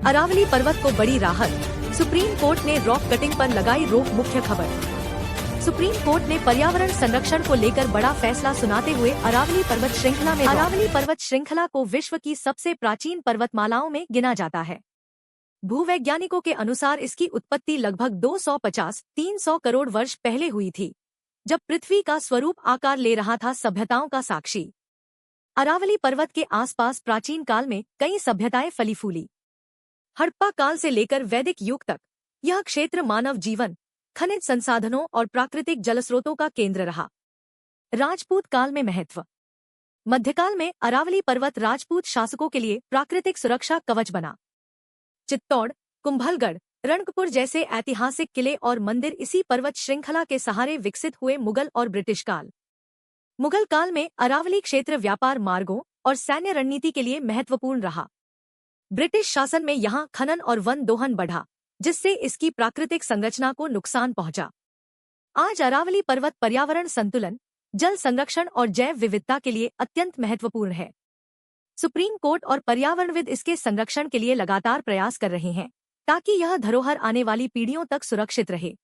अरावली पर्वत को बड़ी राहत, सुप्रीम कोर्ट ने रॉक कटिंग पर लगाई रोक। मुख्य खबर। सुप्रीम कोर्ट ने पर्यावरण संरक्षण को लेकर बड़ा फैसला सुनाते हुए अरावली पर्वत श्रृंखला को विश्व की सबसे प्राचीन पर्वतमालाओं में गिना जाता है। भूवैज्ञानिकों के अनुसार इसकी उत्पत्ति लगभग 250-300 करोड़ वर्ष पहले हुई थी, जब पृथ्वी का स्वरूप आकार ले रहा था। सभ्यताओं का साक्षी। अरावली पर्वत के आसपास प्राचीन काल में कई सभ्यताएं फली फूली। हड़प्पा काल से लेकर वैदिक युग तक यह क्षेत्र मानव जीवन, खनिज संसाधनों और प्राकृतिक जलस्रोतों का केंद्र रहा। राजपूत काल में महत्व। मध्यकाल में अरावली पर्वत राजपूत शासकों के लिए प्राकृतिक सुरक्षा कवच बना। चित्तौड़, कुंभलगढ़, रणकपुर जैसे ऐतिहासिक किले और मंदिर इसी पर्वत श्रृंखला के सहारे विकसित हुए। मुगल और ब्रिटिश काल। मुगल काल में अरावली क्षेत्र व्यापार मार्गों और सैन्य रणनीति के लिए महत्वपूर्ण रहा। ब्रिटिश शासन में यहाँ खनन और वन दोहन बढ़ा, जिससे इसकी प्राकृतिक संरचना को नुकसान पहुंचा। आज अरावली पर्वत पर्यावरण संतुलन, जल संरक्षण और जैव विविधता के लिए अत्यंत महत्वपूर्ण है। सुप्रीम कोर्ट और पर्यावरणविद इसके संरक्षण के लिए लगातार प्रयास कर रहे हैं, ताकि यह धरोहर आने वाली पीढ़ियों तक सुरक्षित रहे।